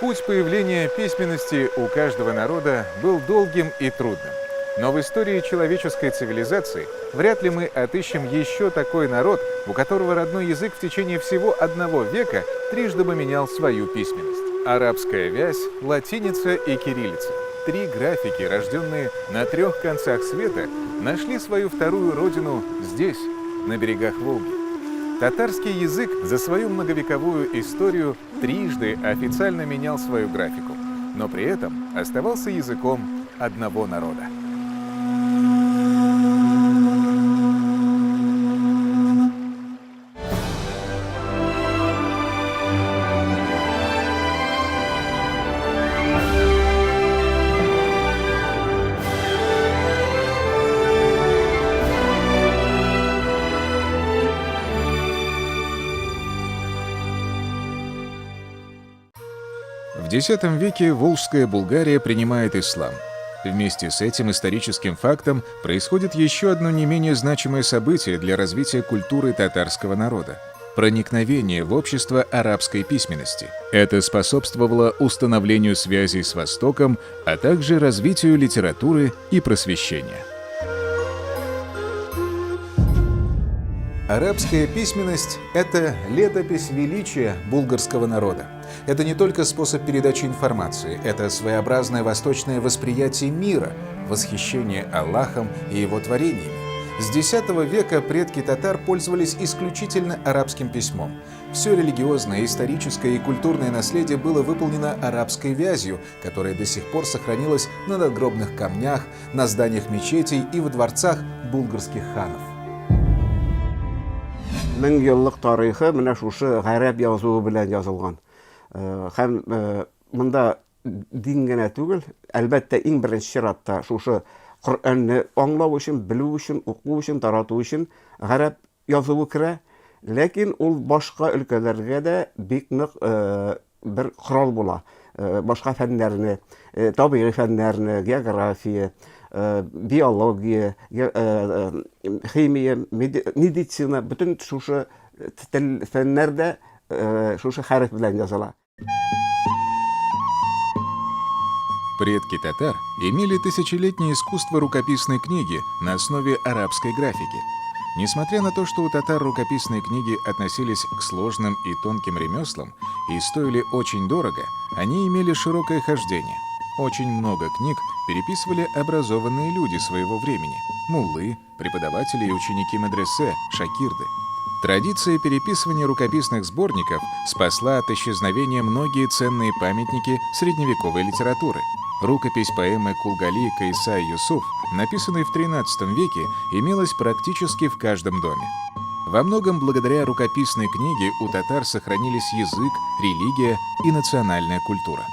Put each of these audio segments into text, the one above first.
Путь появления письменности у каждого народа был долгим и трудным. Но в истории человеческой цивилизации вряд ли мы отыщем еще такой народ, у которого родной язык в течение всего 1 века трижды поменял свою письменность. Арабская вязь, латиница и кириллица. 3 графики, рожденные на 3 концах света, нашли свою вторую родину здесь, на берегах Волги. Татарский язык за свою многовековую историю трижды официально менял свою графику, но при этом оставался языком одного народа. В X веке Волжская Булгария принимает ислам. Вместе с этим историческим фактом происходит еще одно не менее значимое событие для развития культуры татарского народа – проникновение в общество арабской письменности. Это способствовало установлению связей с Востоком, а также развитию литературы и просвещения. Арабская письменность – это летопись величия булгарского народа. Это не только способ передачи информации, это своеобразное восточное восприятие мира, восхищение Аллахом и его творениями. С X века предки татар пользовались исключительно арабским письмом. Все религиозное, историческое и культурное наследие было выполнено арабской вязью, которая до сих пор сохранилась на надгробных камнях, на зданиях мечетей и во дворцах булгарских ханов. Мең еллык тарихы менә шушы гарәп язуы белән язылган. Һәм монда дин генә түгел, әлбәттә иң беренче чиратта шушы Коръәнне аңлау өчен, белү өчен, уку өчен, тарату өчен гарәп язуы керә. Ләкин ул башка өлкәләргә дә бик нык бер корал була. Башка фәннәрне, табигый фәннәрне, география, биология, химия, медицина, bütün шушы фәннәрдә шушы хәреф белән языла. Предки татар имели тысячелетнее искусство рукописной книги на основе арабской графики. Несмотря на то, что у татар рукописные книги относились к сложным и тонким ремеслам и стоили очень дорого, они имели широкое хождение. Очень много книг переписывали образованные люди своего времени – муллы, преподаватели и ученики медресе, шакирды. Традиция переписывания рукописных сборников спасла от исчезновения многие ценные памятники средневековой литературы. Рукопись поэмы Кулгали Кайса Юсуф, написанной в XIII веке, имелась практически в каждом доме. Во многом благодаря рукописной книге у татар сохранились язык, религия и национальная культура.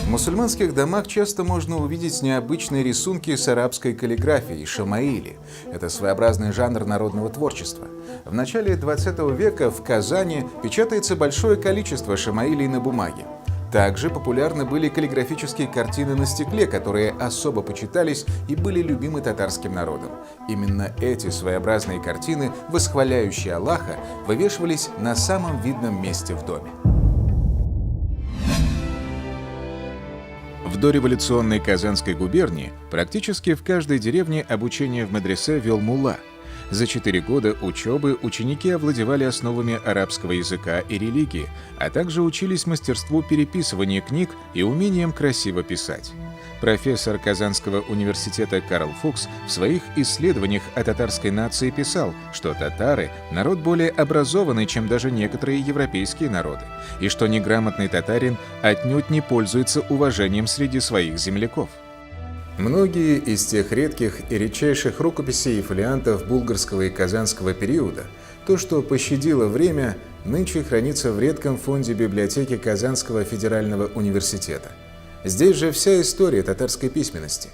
В мусульманских домах часто можно увидеть необычные рисунки с арабской каллиграфией – шамаили. Это своеобразный жанр народного творчества. В начале XX века в Казани печатается большое количество шамаилей на бумаге. Также популярны были каллиграфические картины на стекле, которые особо почитались и были любимы татарским народом. Именно эти своеобразные картины, восхваляющие Аллаха, вывешивались на самом видном месте в доме. В дореволюционной Казанской губернии практически в каждой деревне обучение в медресе вел мулла. За 4 года учебы ученики овладевали основами арабского языка и религии, а также учились мастерству переписывания книг и умением красиво писать. Профессор Казанского университета Карл Фукс в своих исследованиях о татарской нации писал, что татары – народ более образованный, чем даже некоторые европейские народы, и что неграмотный татарин отнюдь не пользуется уважением среди своих земляков. Многие из тех редких и редчайших рукописей и фолиантов булгарского и казанского периода, то, что пощадило время, нынче хранится в редком фонде библиотеки Казанского федерального университета. Здесь же вся история татарской письменности.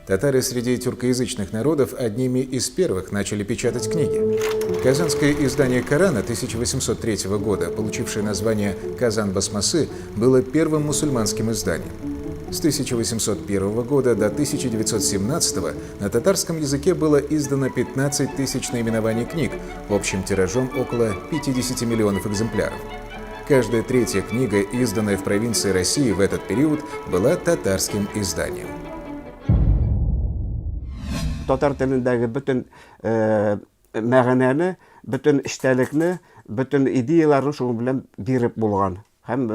Татары среди тюркоязычных народов одними из первых начали печатать книги. Казанское издание Корана 1803 года, получившее название «Казан Басмасы», было первым мусульманским изданием. С 1801 года до 1917 на татарском языке было издано 15 тысяч наименований книг, общим тиражом около 50 миллионов экземпляров. Каждая третья книга, изданная в провинции России в этот период, была татарским изданием. Татар телендәге бөтен мәгънәне, бөтен эчтәлекне, бөтен идеяларны шуның белән биреп булган. Һәм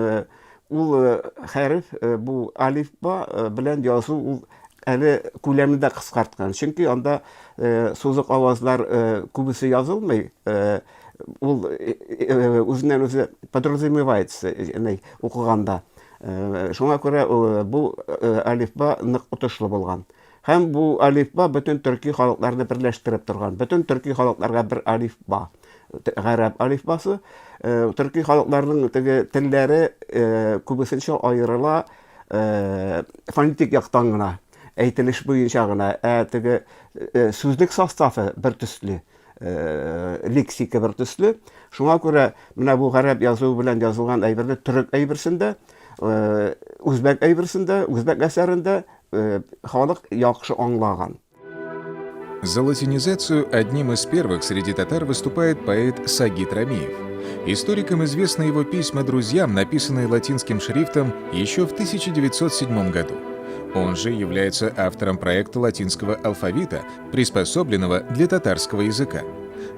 ул хәреф, бу алифба белән язу ул әле күләмне дә кыскарткан. Чөнки анда сузык авазлар күбесе язылмый. Ул үзеннән үзе подразумевается, укыганда. Шуңа күрә бу алифба нык отышлы булган. Һәм бу алифба бөтен төрки халыкларны берләштереп торган. Бөтен төрки халыкларга бер алифба. Гарәп алифбасы. Төрки халыкларның теге телләре күбесенчә аерыла фонетик яктан гына, әйтелеш буенча гына, теге сүзлек составы бер төсле, лексика бер төсле. Шуңа күрә менә бу гарәп язуы белән язылган әйберне төрек әйберсендә, үзбәк әйберсендә, үзбәк әсәрендә халык яхшы аңлаган. За латинизацию одним из первых среди татар выступает поэт Сагит Рамиев. Историкам известны его письма друзьям, написанные латинским шрифтом еще в 1907 году. Он же является автором проекта латинского алфавита, приспособленного для татарского языка.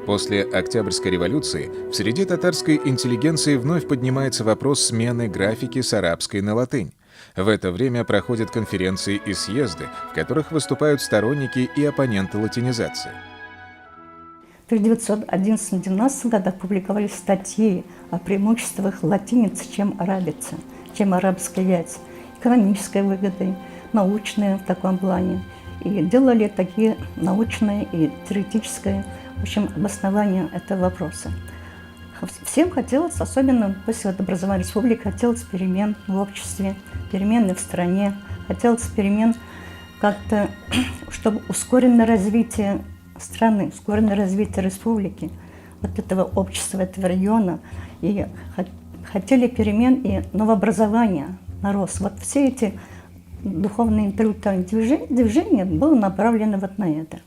После Октябрьской революции в среде татарской интеллигенции вновь поднимается вопрос смены графики с арабской на латынь. В это время проходят конференции и съезды, в которых выступают сторонники и оппоненты латинизации. В 1911-12 годах публиковались статьи о преимуществах латиницы, чем арабицы, чем арабская язь, экономической выгодой, научные в таком плане. И делали такие научные и теоретические, в общем, обоснования этого вопроса. Всем хотелось, особенно после образования республики, хотелось перемен в обществе, перемены в стране, хотелось перемен как-то, чтобы ускоренное развитие страны, ускоренное развитие республики, вот этого общества, этого района. И хотели перемен и новообразования на рост. Вот все эти духовные интеллектуальные движения было направлено вот на это.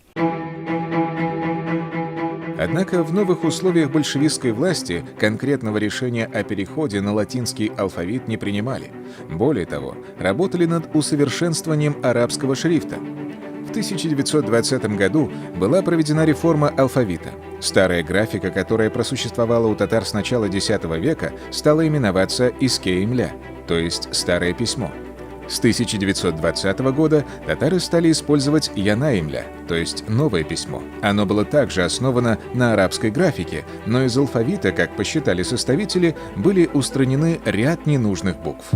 Однако в новых условиях большевистской власти конкретного решения о переходе на латинский алфавит не принимали. Более того, работали над усовершенствованием арабского шрифта. В 1920 году была проведена реформа алфавита. Старая графика, которая просуществовала у татар с начала X века, стала именоваться Иске-Имля, то есть «старое письмо». С 1920 года татары стали использовать Яна-Имля, то есть новое письмо. Оно было также основано на арабской графике, но из алфавита, как посчитали составители, были устранены ряд ненужных букв.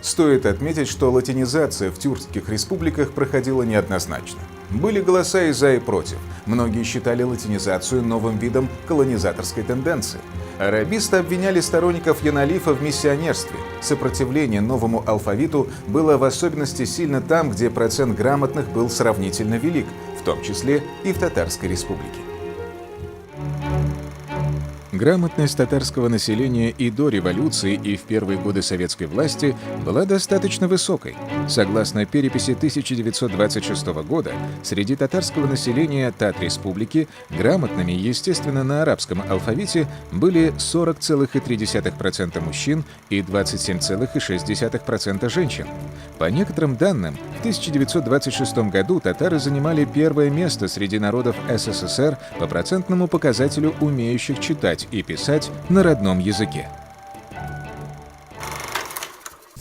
Стоит отметить, что латинизация в тюркских республиках проходила неоднозначно. Были голоса и за, и против. Многие считали латинизацию новым видом колонизаторской тенденции. Арабисты обвиняли сторонников Янолифа в миссионерстве. Сопротивление новому алфавиту было в особенности сильно там, где процент грамотных был сравнительно велик, в том числе и в Татарской республике. Грамотность татарского населения и до революции, и в первые годы советской власти была достаточно высокой. Согласно переписи 1926 года, среди татарского населения Тат-республики грамотными, естественно, на арабском алфавите были 40,3% мужчин и 27,6% женщин. По некоторым данным, в 1926 году татары занимали первое место среди народов СССР по процентному показателю умеющих читать и писать на родном языке.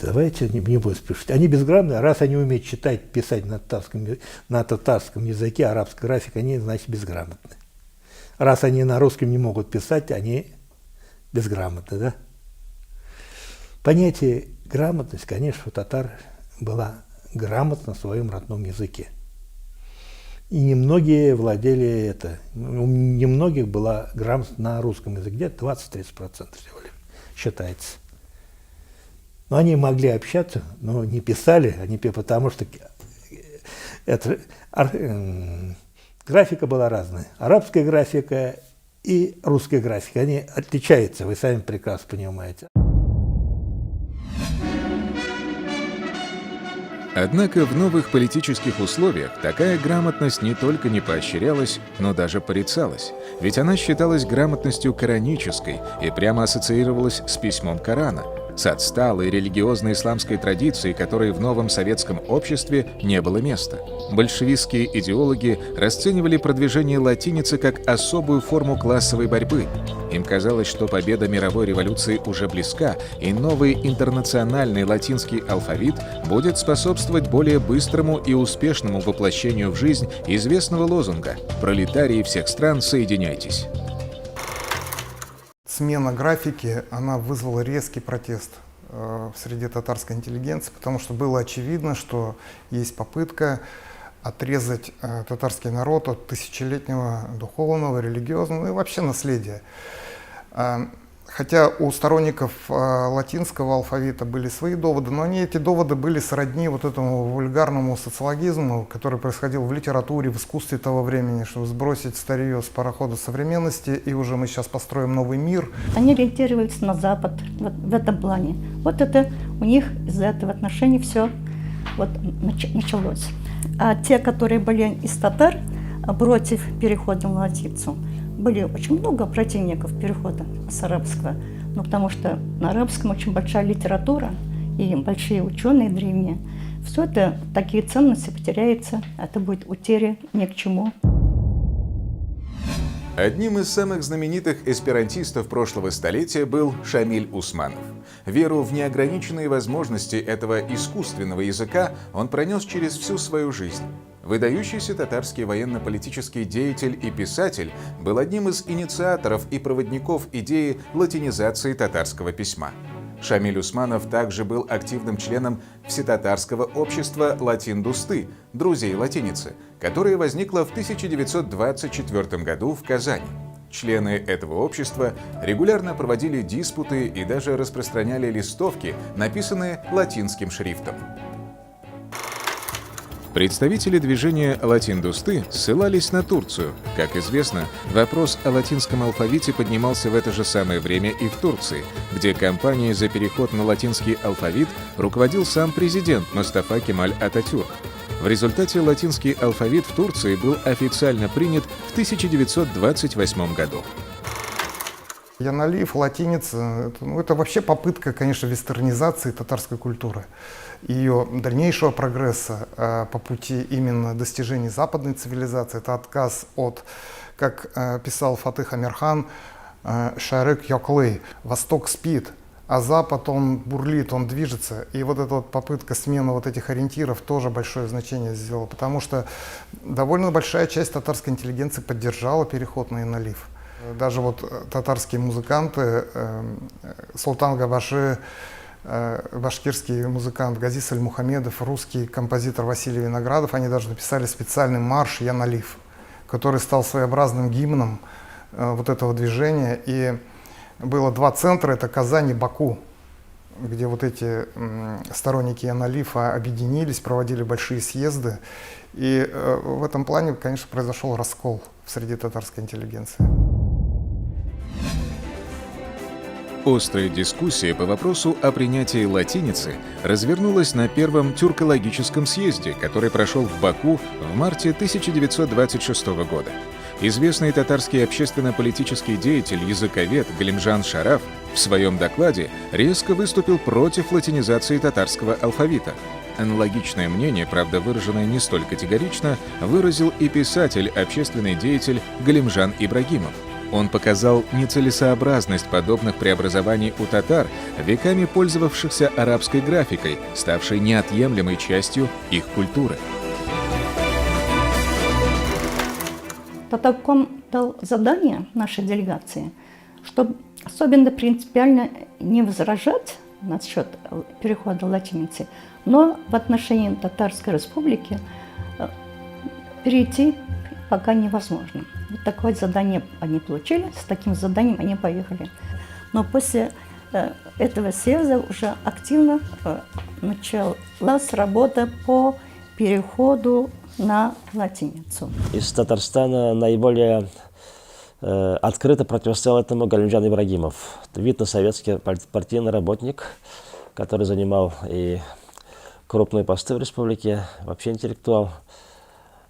Давайте не будем спешить. Они безграмотные, раз они умеют читать, писать на татарском языке, арабской графике, они, значит, безграмотны. Раз они на русском не могут писать, они безграмотны, да? Понятие грамотность, конечно, у татар была грамотна в своем родном языке. И немногие владели это. У немногих была грамотность на русском языке, где-то 20-30% всего лишь считается. Но они могли общаться, но не писали, потому что графика была разная. Арабская графика и русская графика, они отличаются, вы сами прекрасно понимаете. Однако в новых политических условиях такая грамотность не только не поощрялась, но даже порицалась. Ведь она считалась грамотностью коранической и прямо ассоциировалась с письмом Корана, с отсталой религиозной исламской традицией, которой в новом советском обществе не было места. Большевистские идеологи расценивали продвижение латиницы как особую форму классовой борьбы. Им казалось, что победа мировой революции уже близка, и новый интернациональный латинский алфавит будет способствовать более быстрому и успешному воплощению в жизнь известного лозунга «Пролетарии всех стран, соединяйтесь». Смена графики, она вызвала резкий протест среди татарской интеллигенции, потому что было очевидно, что есть попытка отрезать татарский народ от тысячелетнего духовного, религиозного и вообще наследия. Хотя у сторонников латинского алфавита были свои доводы, но эти доводы были сродни вот этому вульгарному социологизму, который происходил в литературе, в искусстве того времени, чтобы сбросить старье с парохода современности, и уже мы сейчас построим новый мир. Они ориентировались на Запад вот в этом плане. Вот это у них из-за этого отношения все вот началось. А те, которые были из татар против перехода на латиницу, были очень много противников перехода с арабского, ну, потому что на арабском очень большая литература и большие ученые древние. Все это, такие ценности потеряются, это будет утеря ни к чему. Одним из самых знаменитых эсперантистов прошлого столетия был Шамиль Усманов. Веру в неограниченные возможности этого искусственного языка он пронес через всю свою жизнь. Выдающийся татарский военно-политический деятель и писатель был одним из инициаторов и проводников идеи латинизации татарского письма. Шамиль Усманов также был активным членом Всетатарского общества Латин-Дусты, друзей латиницы, которое возникло в 1924 году в Казани. Члены этого общества регулярно проводили диспуты и даже распространяли листовки, написанные латинским шрифтом. Представители движения Латин-Дусты ссылались на Турцию. Как известно, вопрос о латинском алфавите поднимался в это же самое время и в Турции, где кампанией за переход на латинский алфавит руководил сам президент Мустафа Кемаль Ататюрк. В результате латинский алфавит в Турции был официально принят в 1928 году. Яналив, латиница, это вообще попытка, конечно, вестернизации татарской культуры, ее дальнейшего прогресса по пути именно достижения западной цивилизации. Это отказ от, как писал Фатых Амирхан, «Шарык яклы», «Восток спит», а Запад, он бурлит, он движется. И вот эта вот попытка смены вот этих ориентиров тоже большое значение сделала, потому что довольно большая часть татарской интеллигенции поддержала переход на Яналив. Даже вот татарские музыканты, Султан Габаши, башкирский музыкант Газис Аль-Мухамедов, русский композитор Василий Виноградов, они даже написали специальный марш «Яналив», который стал своеобразным гимном вот этого движения. И было два центра, это Казань и Баку, где вот эти сторонники Яналифа объединились, проводили большие съезды. И в этом плане, конечно, произошел раскол среди татарской интеллигенции. Острая дискуссия по вопросу о принятии латиницы развернулась на первом тюркологическом съезде, который прошел в Баку в марте 1926 года. Известный татарский общественно-политический деятель, языковед Галимжан Шараф в своем докладе резко выступил против латинизации татарского алфавита. Аналогичное мнение, правда выраженное не столь категорично, выразил и писатель, общественный деятель Галимжан Ибрагимов. Он показал нецелесообразность подобных преобразований у татар, веками пользовавшихся арабской графикой, ставшей неотъемлемой частью их культуры. Татарком дал задание нашей делегации, чтобы особенно принципиально не возражать насчет перехода латиницы, но в отношении Татарской Республики перейти пока невозможно. Вот такое задание они получили, с таким заданием они поехали. Но после этого съезда уже активно началась работа по переходу на латиницу. Из Татарстана наиболее открыто противостоял этому Галимжан Ибрагимов. Видно, советский партийный работник, который занимал и крупные посты в республике, вообще интеллектуал.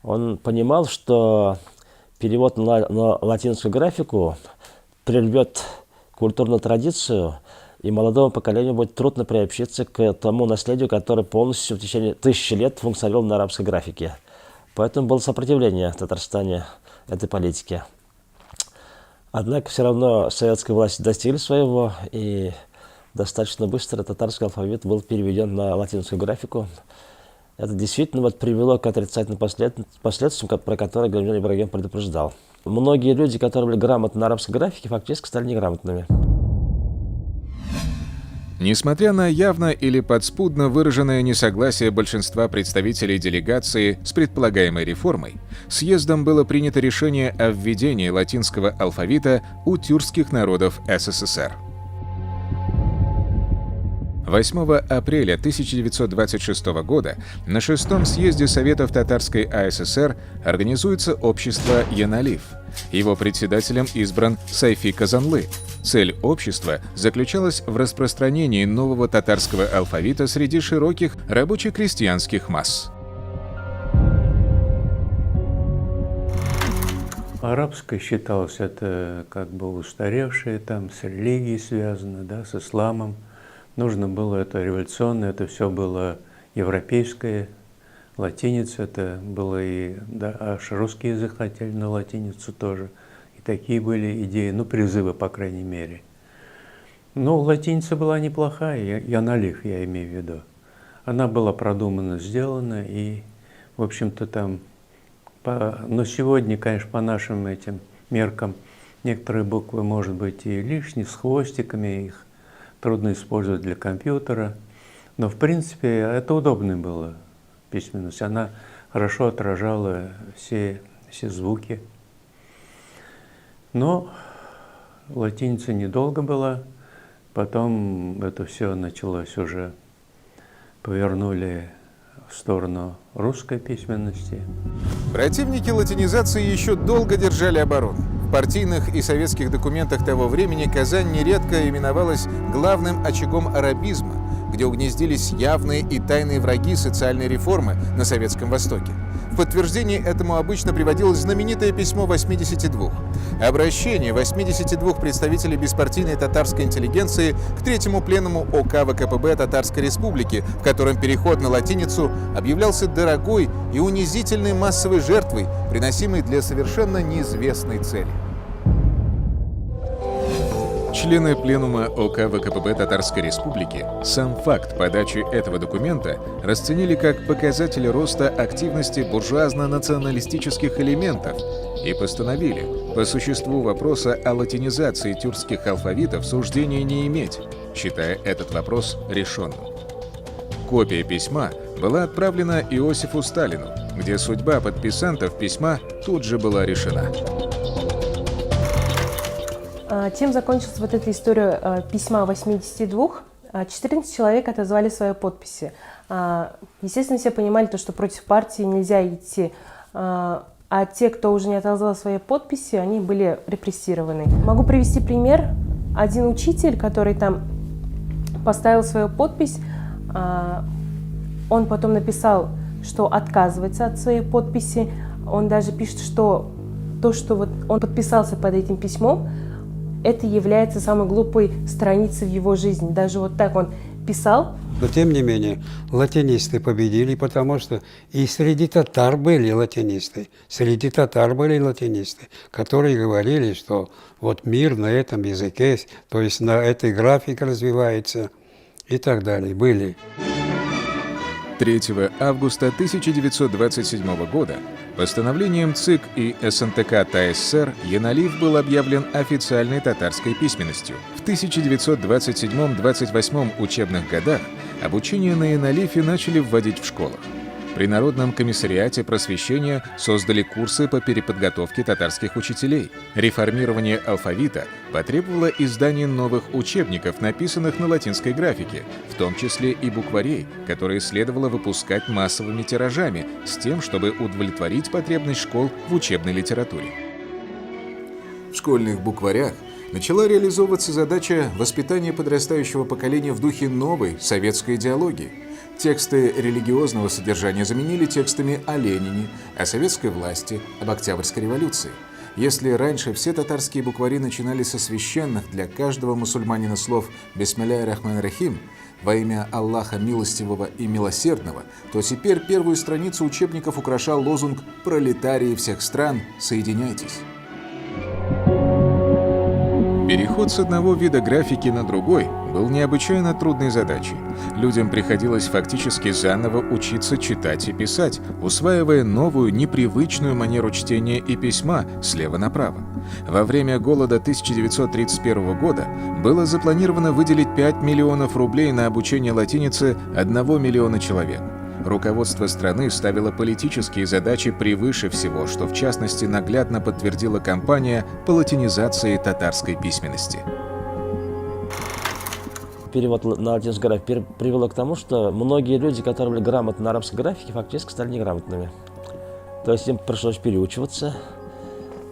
Он понимал, что перевод на латинскую графику прервет культурную традицию, и молодому поколению будет трудно приобщиться к тому наследию, которое полностью в течение тысячи лет функционировало на арабской графике. Поэтому было сопротивление в Татарстане этой политике. Однако все равно советские власти достигли своего, и достаточно быстро татарский алфавит был переведен на латинскую графику. Это действительно привело к отрицательным последствиям, про которые Галимджан Ибрагимов предупреждал. Многие люди, которые были грамотны на арабской графике, фактически стали неграмотными. Несмотря на явно или подспудно выраженное несогласие большинства представителей делегации с предполагаемой реформой, съездом было принято решение о введении латинского алфавита у тюркских народов СССР. 8 апреля 1926 года на 6-м съезде Советов Татарской АССР организуется общество «Яналиф». Его председателем избран Сайфи Казанлы. Цель общества заключалась в распространении нового татарского алфавита среди широких рабоче-крестьянских масс. Арабское считалось это как бы устаревшее, там с религией связано, да, с исламом. Нужно было это революционное, это все было европейское, латиница, это было и, да, аж русский язык хотели на латиницу тоже. И такие были идеи, ну, призывы, по крайней мере. Но латиница была неплохая, Яналиф, я имею в виду. Она была продумана, сделана, и, в общем-то, там, но сегодня, конечно, по нашим этим меркам, некоторые буквы, может быть, и лишние, с хвостиками, их трудно использовать для компьютера. Но, в принципе, это удобно было, письменность. Она хорошо отражала все звуки. Но латиница недолго была. Потом это все началось уже, повернули в сторону русской письменности. Противники латинизации еще долго держали оборону. В партийных и советских документах того времени Казань нередко именовалась главным очагом арабизма, где угнездились явные и тайные враги социальной реформы на Советском Востоке. В подтверждение этому обычно приводилось знаменитое письмо 82. Обращение 82 представителей беспартийной татарской интеллигенции к третьему пленуму ОК ВКПБ Татарской Республики, в котором переход на латиницу объявлялся дорогой и унизительной массовой жертвой, приносимой для совершенно неизвестной цели. Члены пленума ОК ВКПБ Татарской Республики сам факт подачи этого документа расценили как показатель роста активности буржуазно-националистических элементов и постановили по существу вопроса о латинизации тюркских алфавитов суждения не иметь, считая этот вопрос решенным. Копия письма была отправлена Иосифу Сталину, где судьба подписантов письма тут же была решена. Чем закончилась вот эта история письма 82? 14 человек отозвали свои подписи. Естественно, все понимали, что против партии нельзя идти. А те, кто уже не отозвал свои подписи, они были репрессированы. Могу привести пример. Один учитель, который там поставил свою подпись, он потом написал, что отказывается от своей подписи. Он даже пишет, что то, что вот он подписался под этим письмом, это является самой глупой страницей в его жизни. Даже вот так он писал. Но тем не менее, латинисты победили, потому что и среди татар были латинисты. Среди татар были латинисты, которые говорили, что вот мир на этом языке, то есть на этой графике развивается и так далее. Были. 3 августа 1927 года постановлением ЦИК и СНТК ТАССР Яналиф был объявлен официальной татарской письменностью. В 1927-28 учебных годах обучение на Яналифе начали вводить в школах. При Народном комиссариате просвещения создали курсы по переподготовке татарских учителей. Реформирование алфавита потребовало издания новых учебников, написанных на латинской графике, в том числе и букварей, которые следовало выпускать массовыми тиражами, с тем, чтобы удовлетворить потребность школ в учебной литературе. В школьных букварях Начала реализовываться задача воспитания подрастающего поколения в духе новой советской идеологии. Тексты религиозного содержания заменили текстами о Ленине, о советской власти, об Октябрьской революции. Если раньше все татарские буквари начинались со священных для каждого мусульманина слов «Бисмилляхи рахмани рахим» во имя Аллаха милостивого и милосердного, то теперь первую страницу учебников украшал лозунг «Пролетарии всех стран, соединяйтесь». Переход с одного вида графики на другой был необычайно трудной задачей. Людям приходилось фактически заново учиться читать и писать, усваивая новую, непривычную манеру чтения и письма слева направо. Во время голода 1931 года было запланировано выделить 5 миллионов рублей на обучение латинице 1 миллиона человек. Руководство страны ставило политические задачи превыше всего, что в частности наглядно подтвердила кампания по латинизации татарской письменности. Перевод на латинскую графику привело к тому, что многие люди, которые были грамотны на арабской графике, фактически стали неграмотными. То есть им пришлось переучиваться.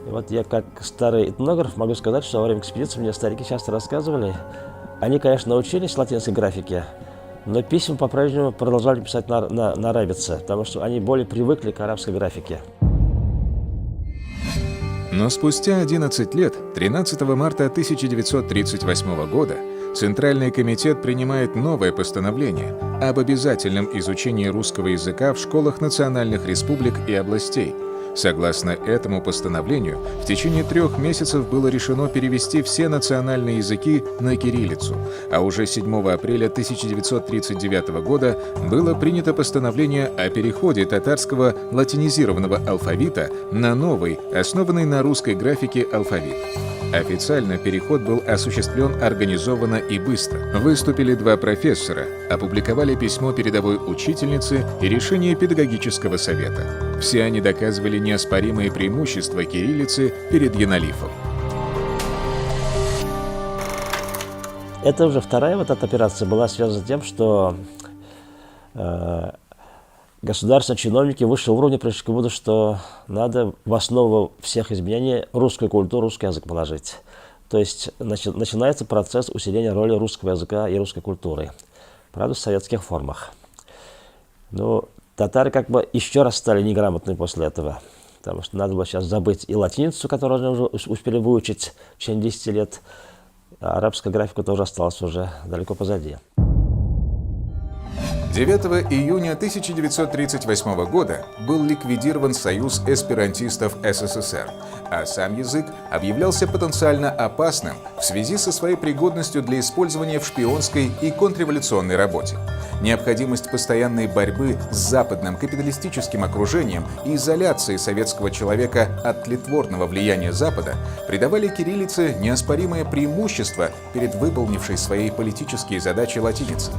И вот я, как старый этнограф, могу сказать, что во время экспедиции мне старики часто рассказывали, они, конечно, научились латинской графике, но письма по-прежнему продолжали писать на арабице, потому что они более привыкли к арабской графике. Но спустя 11 лет, 13 марта 1938 года, Центральный комитет принимает новое постановление об обязательном изучении русского языка в школах национальных республик и областей. Согласно этому постановлению, в течение 3 месяцев было решено перевести все национальные языки на кириллицу, а уже 7 апреля 1939 года было принято постановление о переходе татарского латинизированного алфавита на новый, основанный на русской графике, алфавит. Официально переход был осуществлен организованно и быстро. Выступили 2 профессора, опубликовали письмо передовой учительницы и решение педагогического совета. Все они доказывали неоспоримые преимущества кириллицы перед янолифом. Это уже вторая вот эта операция была связана с тем, что государственные чиновники высшего уровня пришли к выводу, что надо в основу всех изменений русскую культуру, русский язык положить. То есть начинается процесс усиления роли русского языка и русской культуры. Правда, в советских формах. Но татары как бы еще раз стали неграмотными после этого. Потому что надо было сейчас забыть и латиницу, которую они уже успели выучить в течение 10 лет. А арабская графика тоже осталась уже далеко позади. 9 июня 1938 года был ликвидирован Союз эсперантистов СССР, а сам язык объявлялся потенциально опасным в связи со своей пригодностью для использования в шпионской и контрреволюционной работе. Необходимость постоянной борьбы с западным капиталистическим окружением и изоляцией советского человека от тлетворного влияния Запада придавали кириллице неоспоримое преимущество перед выполнившей свои политические задачи латиницей.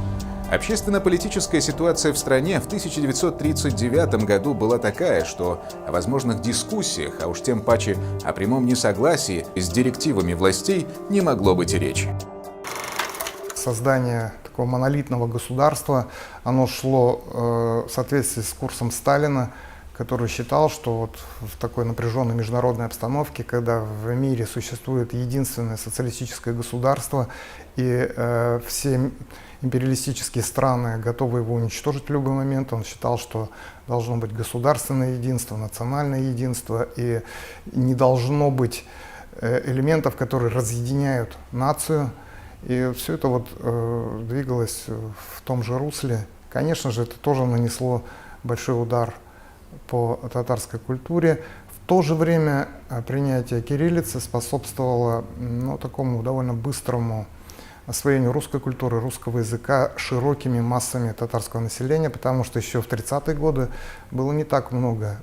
Общественно-политическая ситуация в стране в 1939 году была такая, что о возможных дискуссиях, а уж тем паче о прямом несогласии с директивами властей не могло быть и речи. Создание такого монолитного государства, оно шло в соответствии с курсом Сталина, который считал, что вот в такой напряженной международной обстановке, когда в мире существует единственное социалистическое государство, и все империалистические страны готовы его уничтожить в любой момент, он считал, что должно быть государственное единство, национальное единство, и не должно быть элементов, которые разъединяют нацию. И все это вот двигалось в том же русле. Конечно же, это тоже нанесло большой удар по татарской культуре. В то же время принятие кириллицы способствовало такому довольно быстрому освоению русской культуры, русского языка широкими массами татарского населения, потому что еще в 30-е годы было не так много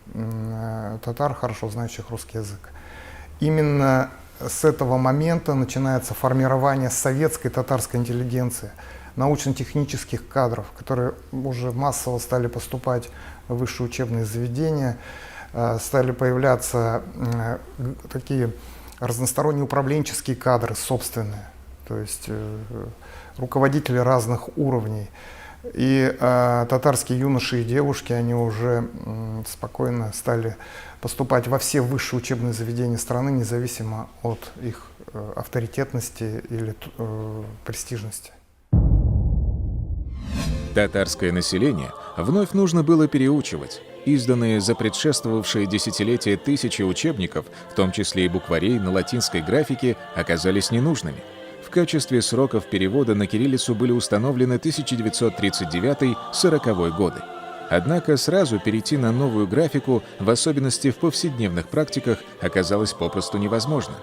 татар, хорошо знающих русский язык. Именно с этого момента начинается формирование советской татарской интеллигенции, научно-технических кадров, которые уже массово стали поступать в высшие учебные заведения, стали появляться такие разносторонние управленческие кадры собственные, то есть руководители разных уровней. И татарские юноши и девушки, они уже спокойно стали поступать во все высшие учебные заведения страны, независимо от их авторитетности или престижности. Татарское население вновь нужно было переучивать. Изданные за предшествовавшие десятилетия тысячи учебников, в том числе и букварей на латинской графике, оказались ненужными. В качестве сроков перевода на кириллицу были установлены 1939-40 годы. Однако сразу перейти на новую графику, в особенности в повседневных практиках, оказалось попросту невозможно.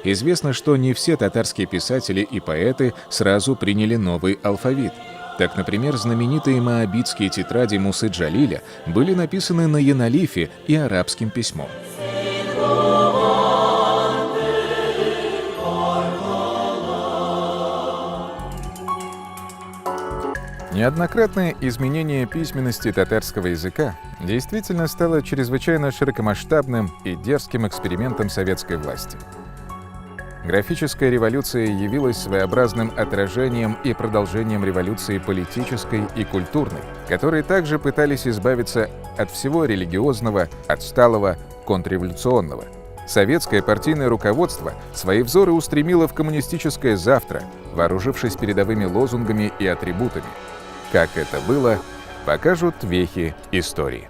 Известно, что не все татарские писатели и поэты сразу приняли новый алфавит. Так, например, знаменитые моабитские тетради Мусы Джалиля были написаны на янолифе и арабским письмом. Неоднократное изменение письменности татарского языка действительно стало чрезвычайно широкомасштабным и дерзким экспериментом советской власти. Графическая революция явилась своеобразным отражением и продолжением революции политической и культурной, которые также пытались избавиться от всего религиозного, отсталого, контрреволюционного. Советское партийное руководство свои взоры устремило в коммунистическое завтра, вооружившись передовыми лозунгами и атрибутами. Как это было, покажут вехи истории.